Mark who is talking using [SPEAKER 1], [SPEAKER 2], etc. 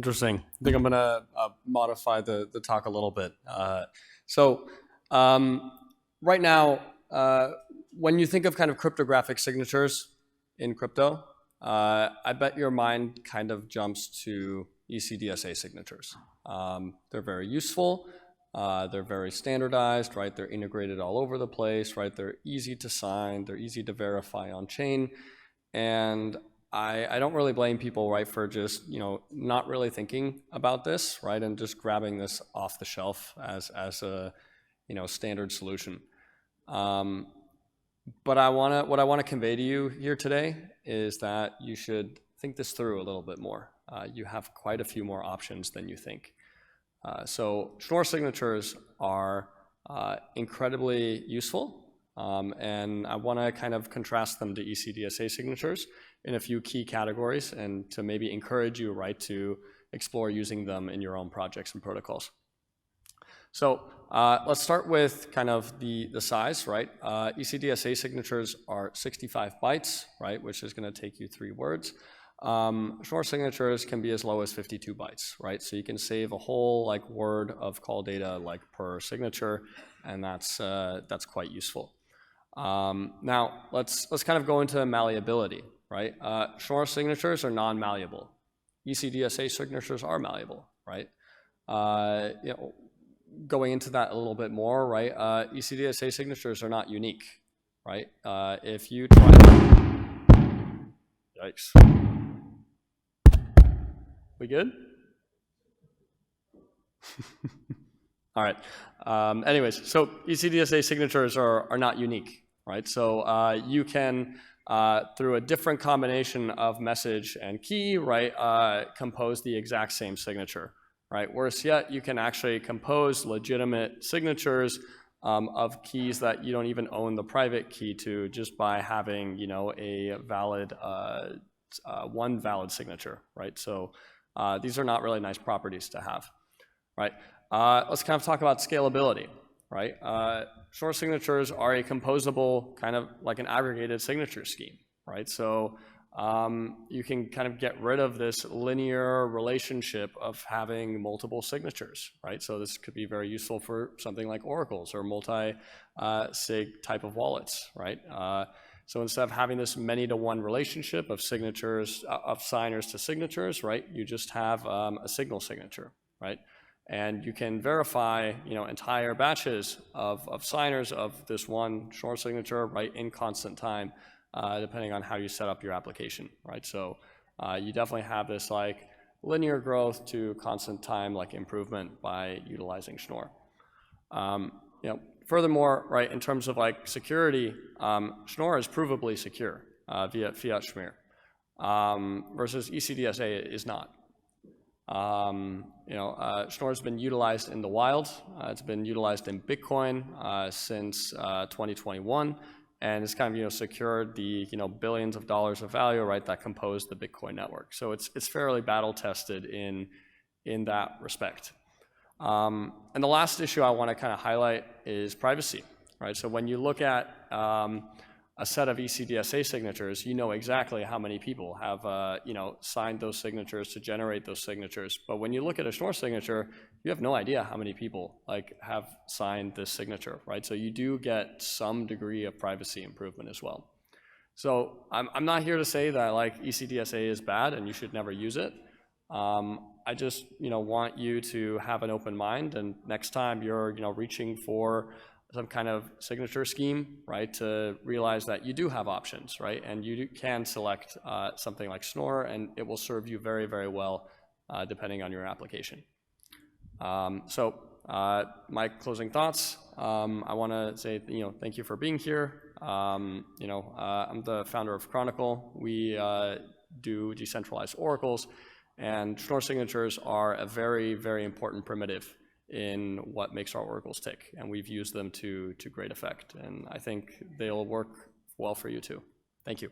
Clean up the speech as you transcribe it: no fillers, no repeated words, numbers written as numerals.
[SPEAKER 1] interesting. I think I'm going to modify the talk a little bit. Right now, when you think of kind of cryptographic signatures in crypto, I bet your mind kind of jumps to ECDSA signatures. They're very useful. They're very standardized, right? They're integrated all over the place, right? They're easy to sign. They're easy to verify on chain. And I don't really blame people, right, for just, not really thinking about this, right, and just grabbing this off the shelf as a, standard solution. But what I want to convey to you here today is that you should think this through a little bit more. You have quite a few more options than you think. So Schnorr signatures are incredibly useful, and I want to kind of contrast them to ECDSA signatures in a few key categories, and to maybe encourage you, right, to explore using them in your own projects and protocols. So let's start with kind of the size, right? ECDSA signatures are 65 bytes, right, which is going to take you 3 words. Schnorr signatures can be as low as 52 bytes, right? So you can save a whole word of call data per signature, and that's quite useful. Now let's kind of go into malleability, right? Schnorr signatures are non-malleable. ECDSA signatures are malleable, right? Going into that a little bit more, right? ECDSA signatures are not unique, right? If you try, yikes. We good? All right. Anyways, so ECDSA signatures are not unique, right? So you can, through a different combination of message and key, right, compose the exact same signature, right? Worse yet, you can actually compose legitimate signatures of keys that you don't even own the private key to, just by having, a valid, one valid signature, right? So these are not really nice properties to have, right? Let's kind of talk about scalability, right? Schnorr signatures are a composable, kind of like an aggregated signature scheme, right? So you can kind of get rid of this linear relationship of having multiple signatures, right? So this could be very useful for something like oracles or multi-sig type of wallets, right? So instead of having this many-to-one relationship of signatures, of signers to signatures, right, you just have a single signature, right? And you can verify, entire batches of signers of this one Schnorr signature, right, in constant time, depending on how you set up your application, right? So you definitely have this linear growth to constant time improvement by utilizing Schnorr. Furthermore, right, in terms of security, Schnorr is provably secure via fiat Schmier, versus ECDSA is not. Schnorr has been utilized in the wild. It's been utilized in Bitcoin since 2021, and it's kind of secured the billions of dollars of value, right, that compose the Bitcoin network. So it's fairly battle tested in that respect. And the last issue I want to kind of highlight is privacy, right? So when you look at a set of ECDSA signatures, you know exactly how many people have signed those signatures to generate those signatures. But when you look at a Schnorr signature, you have no idea how many people have signed this signature, right? So you do get some degree of privacy improvement as well. So I'm not here to say that ECDSA is bad and you should never use it. I just want you to have an open mind, and next time you're reaching for some kind of signature scheme, right, to realize that you do have options, right, and you can select something like Schnorr, and it will serve you very, very well depending on your application. My closing thoughts. I want to say thank you for being here. I'm the founder of Chronicle. We do decentralized oracles. And Schnorr signatures are a very, very important primitive in what makes our oracles tick, and we've used them to great effect. And I think they'll work well for you too. Thank you.